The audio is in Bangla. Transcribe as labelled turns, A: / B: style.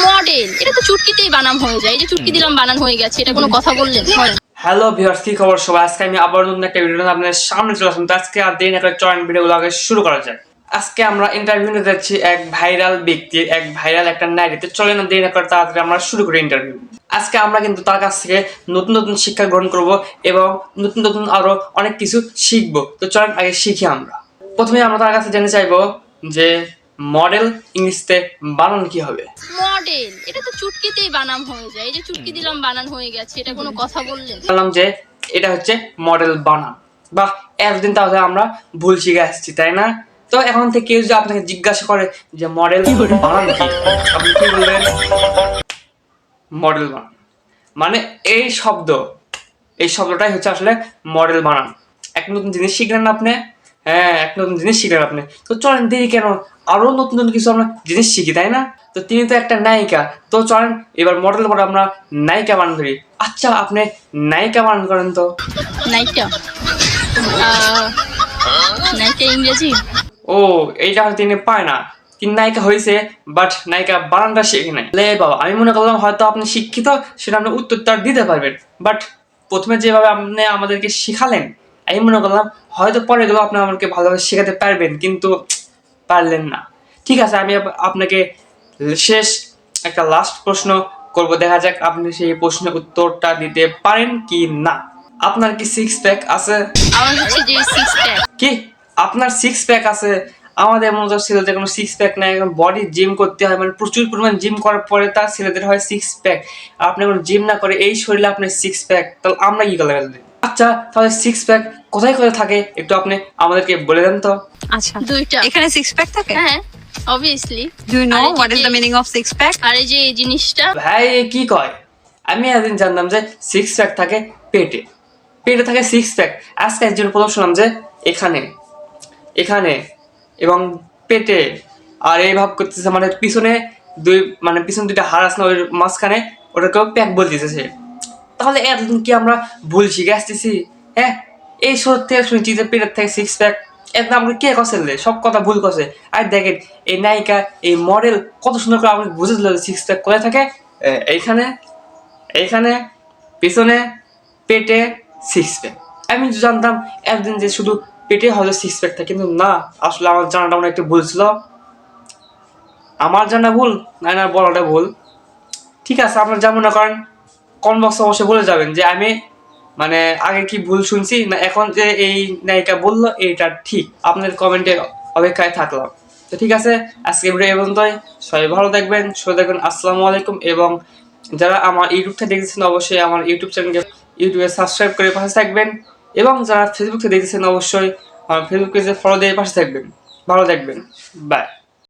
A: মডেল, এটা তো চুটকিতেই বানাম হয়ে যায়। এই যে চুটকি দিলাম বানান হয়ে গেছে, এটা কোনো কথা বললেন?
B: হ্যালো ভিউয়ার্স, কি খবর সবাই? আজকে আমি আবার নতুন একটা ভিডিও আপনাদের সামনে চলে আসলাম। তো আজকে আর দেরি না করে চলেন ভিডিওগুলো আগে শুরু করা যায়। আজকে আমরা ইন্টারভিউ নিতে যাচ্ছি এক ভাইরাল ব্যক্তির, এক ভাইরাল একটা নারীতে। চলেন না দেরি না করে তাড়াতাড়ি আমরা শুরু করি ইন্টারভিউ। আজকে আমরা কিন্তু তার কাছ থেকে নতুন নতুন শিক্ষা গ্রহণ করব এবং নতুন নতুন আরো অনেক কিছু শিখবো। তো চলেন আগে শিখি আমরা। প্রথমে আমরা তার কাছে জানতে চাইবো যে মডেল ইংলিশতে বানান কি হবে?
A: মডেল, এটা তো চুটকিতেই বানাম হয়ে যায়। এই যে চুটকি দিলাম বানান হয়ে গেছে, এটা কোনো কথা বললেন?
B: বললাম যে এটা হচ্ছে মডেল বানান। বাহ, এতদিন তাহলে আমরা ভুল শিখে আসছি, তাই না? তো এখন থেকে কেউ যদি আপনাকে জিজ্ঞাসা করে যে মডেল বানান কি, আপনি কি বলবেন? মডেল বানান মানে এই শব্দটাই হচ্ছে আসলে মডেল বানান। এক নতুন জিনিস শিখলেন না আপনি? হ্যাঁ, এক নতুন জিনিস শিখলেন আপনি। তো চলেন দেরি কেন, আরো নতুন নতুন কিছু আমরা জিনিস শিখি, তাই না? তো তিনি তো একটা নায়িকা, তো চলেন এবার মডেল পরে আমরা নায়িকা বানান করি। আচ্ছা, আপনি নায়িকা বানান করেন তো।
A: নায়িকা, নায়িকা ইংরেজি?
B: ও, এইটা হয়তো তিনি পায় না। তিনি নায়িকা হয়েছে, বাট নায়িকা বানানটা শিখে নাই। লে বাবা, আমি মনে করলাম হয়তো আপনি শিক্ষিত, সেটা আপনি উত্তরটা দিতে পারবেন। বাট প্রথমে যেভাবে আপনি আমাদেরকে শিখালেন, আমি মনে করলাম হয়তো পরে গেলেও আপনি আমাকে ভালোভাবে শেখাতে পারবেন, কিন্তু পারলেন না। ঠিক আছে, আমি আপনাকে শেষ একটা লাস্ট প্রশ্ন করব, দেখা যাক আপনি সেই প্রশ্নের উত্তরটা দিতে পারেন কি না। আপনার কি সিক্স প্যাক আছে?
A: আমার হচ্ছে যে সিক্স প্যাক।
B: কি আপনার সিক্স প্যাক আছে? আমাদের মতো ছেলেদের কোনো সিক্স প্যাক নাই। বডি জিম করতে হয়, মানে প্রচুর পরিমাণ জিম করার পরে তার ছেলেদের হয় সিক্স প্যাক। আপনি কোনো জিম না করে এই শরীরে আপনার সিক্স প্যাক, তাহলে আমরা কি করে? আচ্ছা, তাহলে সিক্স প্যাক কোথায় কোথায় থাকে একটু আপনি আমাদেরকে বলে দেন তো।
C: আচ্ছা,
A: দুইটা।
C: এখানে সিক্স প্যাক থাকে?
A: হ্যাঁ, obviously.
C: ডু ইউ নো
A: আর এই যে
C: what is the meaning of six pack?
A: আর এই যে এই জিনিসটা,
B: ভাই এ কি কয়? আমি একদিন জানতাম যে সিক্স প্যাক থাকে পেটে, পেটে থাকে সিক্স প্যাক। আজকে একজন প্রথম শুনলাম যে এখানে, এখানে এবং পেটে। আর এই ভাব করতেছে মানে পিছনে পিছনে দুইটা হাড় আছে না, ওই মাঝখানে, ওটাকেও প্যাক বলতেছে সে। তাহলে এতদিন কি আমরা ভুল শিখে আসতেছি? হ্যাঁ, এই সত্যি শুনছি যে পেটের থেকে সিক্স প্যাক, একদম আমাকে কে কষে সব কথা ভুল কষে। আর দেখেন এই নায়িকা, এই মডেল কত সুন্দর করে আমাকে বুঝে দিল সিক্স প্যাক কোথায় থাকে। এইখানে, এইখানে, পিছনে, পেটে সিক্স প্যাক। আমি জানতাম একদিন যে শুধু পেটে হয়তো সিক্স প্যাক থাকে, কিন্তু না, আসলে আমার জানাটা মনে একটু ভুল ছিল। আমার জানা ভুল না বলাটা ভুল। ঠিক আছে, আপনার যা মনে করেন কমেন্ট বক্সে অবশ্যই বলে যাবেন যে আমি আগে কি ভুল শুনছি, না এখন যে এই নায়িকা বললো এইটা ঠিক। আপনার কমেন্টের অপেক্ষায় থাকলাম। তো ঠিক আছে, আজকে ভিডিও এই পর্যন্তই। সবাই ভালো থাকবেন, সুস্থ থাকবেন। আসসালামু আলাইকুম। এবং যারা আমার ইউটিউবটা দেখতেছেন অবশ্যই আমার ইউটিউব চ্যানেলকে ইউটিউবে সাবস্ক্রাইব করে পাশে থাকবেন। এবং যারা ফেসবুকে দেখতেছেন অবশ্যই আমার ফেসবুক পেজে ফলো দিয়ে পাশে থাকবেন। ভালো থাকবেন, বাই।